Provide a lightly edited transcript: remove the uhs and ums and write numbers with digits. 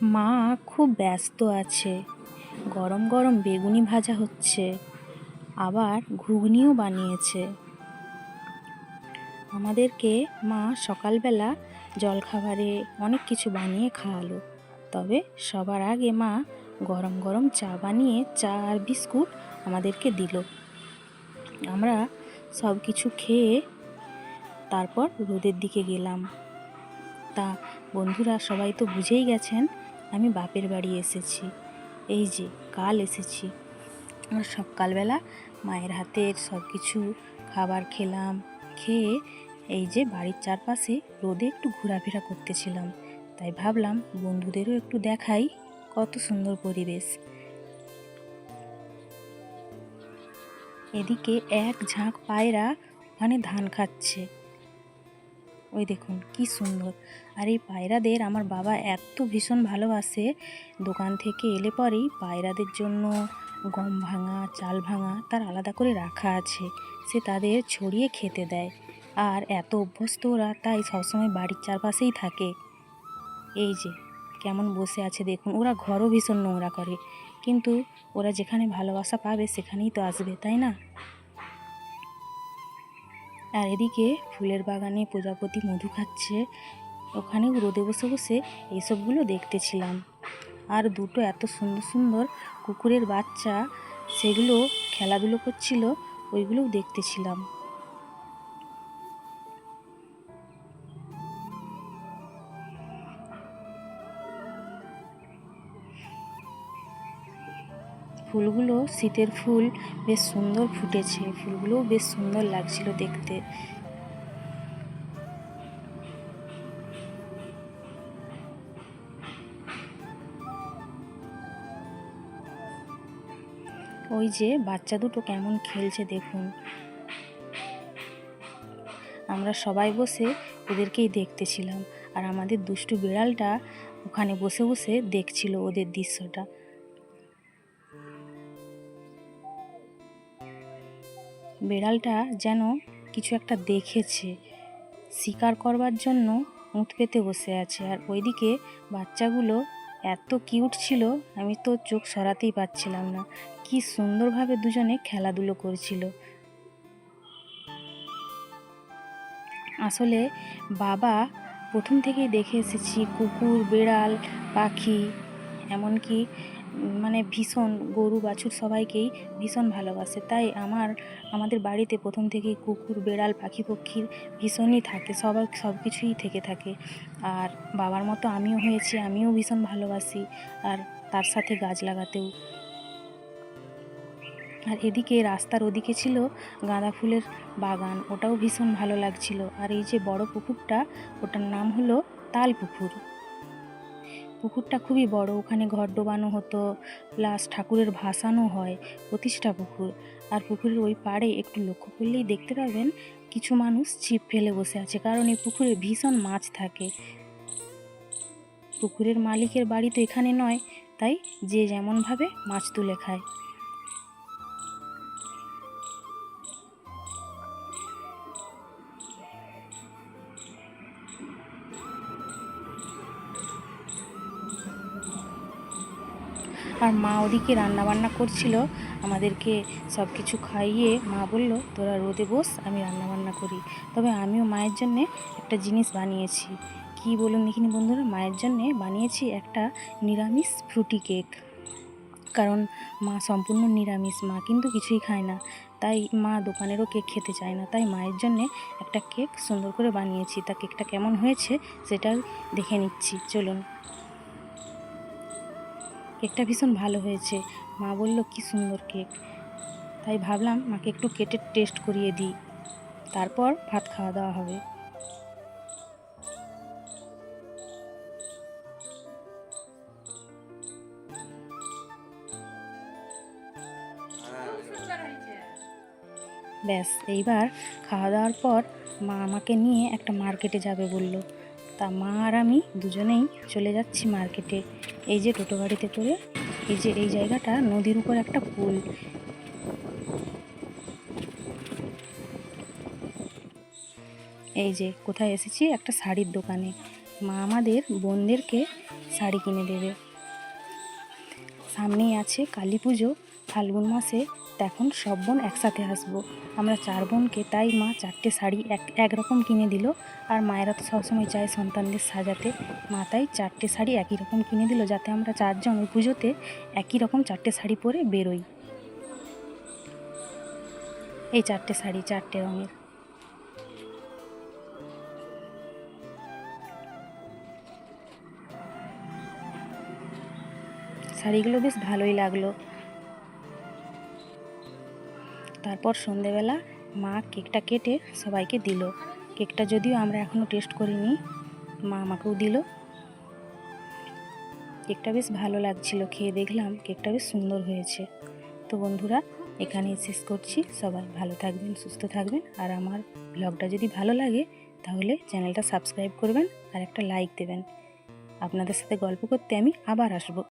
মা খুব ব্যস্ত আছে। গরম গরম বেগুনি ভাজা হচ্ছে, আবার ঘুগনিও বানিয়েছে। আমাদেরকে মা সকালবেলা জলখাবারে অনেক কিছু বানিয়ে খাওয়ালো। তবে সবার আগে মা গরম গরম চা বানিয়ে চা আর বিস্কুট আমাদেরকে দিল। আমরা সব কিছু খেয়ে তারপর রোদের দিকে গেলাম। তা বন্ধুরা, সবাই তো বুঝেই গেছেন আমি বাপের বাড়ি এসেছি। এই যে কাল এসেছি। আমরা সকালবেলা মায়ের হাতের সব কিছু খাবার খেলাম। খেয়ে এই যে বাড়ির চারপাশে রোদে একটু ঘোরাফেরা করতেছিলাম। তাই ভাবলাম বন্ধুদেরও একটু দেখাই কত সুন্দর পরিবেশ। এদিকে এক ঝাঁক পায়রা ওখানে ধান খাচ্ছে। ওই দেখুন কি সুন্দর। আর এই পায়রাদের আমার বাবা এত ভীষণ ভালোবাসে। দোকান থেকে এলে পরেই পায়রাদের জন্য গম ভাঙা, চাল ভাঙা তার আলাদা করে রাখা আছে। সে তাদের ছড়িয়ে খেতে দেয়। আর এত অভ্যস্ত ওরা, তাই সবসময় বাড়ির চারপাশেই থাকে। এই যে কেমন বসে আছে দেখুন। ওরা ঘরও ভীষণ নোংরা করে, কিন্তু ওরা যেখানে ভালোবাসা পাবে সেখানেই তো আসবে, তাই না? আর এদিকে ফুলের বাগানে প্রজাপতি মধু খাচ্ছে। ওখানে রোদে বসে বসে এইসবগুলো দেখতেছিলাম। আর দুটো এত সুন্দর সুন্দর কুকুরের বাচ্চা, সেগুলো খেলাধুলো করছিল, ওইগুলোও দেখতেছিলাম। ফুলগুলো শীতের ফুল, বেশ সুন্দর ফুটেছে। ফুলগুলোও বেশ সুন্দর লাগছিল দেখতে। ওই যে বাচ্চা দুটো কেমন খেলছে দেখুন। আমরা সবাই বসে ওদেরকেই দেখতেছিলাম। আর আমাদের দুষ্টু বিড়ালটা ওখানে বসে বসে দেখছিল ওদের দৃশ্যটা। বিড়ালটা যেন কিছু একটা দেখেছে, শিকার করবার জন্য উঁট পেতে বসে আছে। আর ওইদিকে বাচ্চাগুলো এত কিউট ছিল, আমি তো চোখ সরাতেই পারছিলাম না। কি সুন্দরভাবে দুজনে খেলাধুলো করছিল। আসলে বাবা প্রথম থেকেই দেখে এসেছি কুকুর, বিড়াল, পাখি, এমনকি ভীষণ গরু বাছুর সবাইকেই ভীষণ ভালোবাসে। তাই আমাদের বাড়িতে প্রথম থেকেই কুকুর, বিড়াল, পাখি পক্ষীর ভীষণই থাকে। সব কিছুই থেকে থাকে। আর বাবার মতো আমিও হয়েছি, আমিও ভীষণ ভালোবাসি। আর তার সাথে গাছ লাগাতেও। আর এদিকে রাস্তার ওদিকে ছিল গাঁদা ফুলের বাগান, ওটাও ভীষণ ভালো লাগছিল। আর এই যে বড় পুকুরটা, ওটার নাম হলো তাল পুকুর। পুকুরটা খুবই বড়, ওখানে ঘর ডোবানো হতো, প্লাস ঠাকুরের ভাসানও হয়। প্রতিষ্ঠা পুকুর। আর পুকুরের ওই পাড়ে একটু লক্ষ্য করলেই দেখতে পাবেন কিছু মানুষ ছিপ ফেলে বসে আছে, কারণ এই পুকুরে ভীষণ মাছ থাকে। পুকুরের মালিকের বাড়ি তো এখানে নয়, তাই যে যেমনভাবে মাছ তুলে খায়। আর মা ওদিকে রান্নাবান্না করছিল, আমাদেরকে সব কিছু খাইয়ে মা বলল তোরা রোদে বস, আমি রান্নাবান্না করি। তবে আমিও মায়ের জন্যে একটা জিনিস বানিয়েছি। কি বলুন দেখিনি বন্ধুরা, মায়ের জন্যে বানিয়েছি একটা নিরামিষ ফ্রুটি কেক। কারণ মা সম্পূর্ণ নিরামিষ, মা কিন্তু কিছুই খায় না। তাই মা দোকানেরও কেক খেতে চায় না। তাই মায়ের জন্যে একটা কেক সুন্দর করে বানিয়েছি। তা কেকটা কেমন হয়েছে সেটা দেখে নিচ্ছি, চলুন। কেকটা ভীষণ ভালো হয়েছে। মা বলল কি সুন্দর কেক। তাই ভাবলাম মাকে একটু কেটে টেস্ট করিয়ে দিই, তারপর ভাত খাওয়া দাওয়া হবে। ব্যাস, এইবার খাওয়া দাওয়ার পর মা আমাকে নিয়ে একটা মার্কেটে যাবে বলল। তা মা আর আমি দুজনেই চলে যাচ্ছি মার্কেটে। এই যে টোটো গাড়িতে করে, এই যে এই জায়গাটা নদীর উপর একটা পুল। এই যে কোথায় এসেছি, একটা শাড়ির দোকানে। মা আমাদের বোনদেরকে শাড়ি কিনে দেবে। সামনেই আছে কালী পুজো, ফাল্গুন মাসে, তখন সব বোন একসাথে আসবো। আমরা 4 বোনকে তাই মা 4টে শাড়ি একরকম কিনে দিল। আর মায়েরা তো সবসময় চায় সন্তানদের সাজাতে, মা তাই 4টে শাড়ি একই রকম কিনে দিল, যাতে আমরা 4 জন ওই পুজোতে একই রকম 4টে শাড়ি পরে বেরোই। এই 4টে শাড়ি 4টে রঙের। শাড়িগুলো বেশ ভালোই লাগলো। তারপর সন্ধেবেলা মা কেকটা কেটে সবাইকে দিল। কেকটা যদিও আমরা এখনও টেস্ট করিনি, মা আমাকেও দিল। কেকটা বেশ ভালো লাগছিল, খেয়ে দেখলাম কেকটা বেশ সুন্দর হয়েছে। তো বন্ধুরা, এখানেই শেষ করছি। সবাই ভালো থাকবেন, সুস্থ থাকবেন। আর আমার ব্লগটা যদি ভালো লাগে তাহলে চ্যানেলটা সাবস্ক্রাইব করবেন আর একটা লাইক দেবেন। আপনাদের সাথে গল্প করতে আমি আবার আসবো।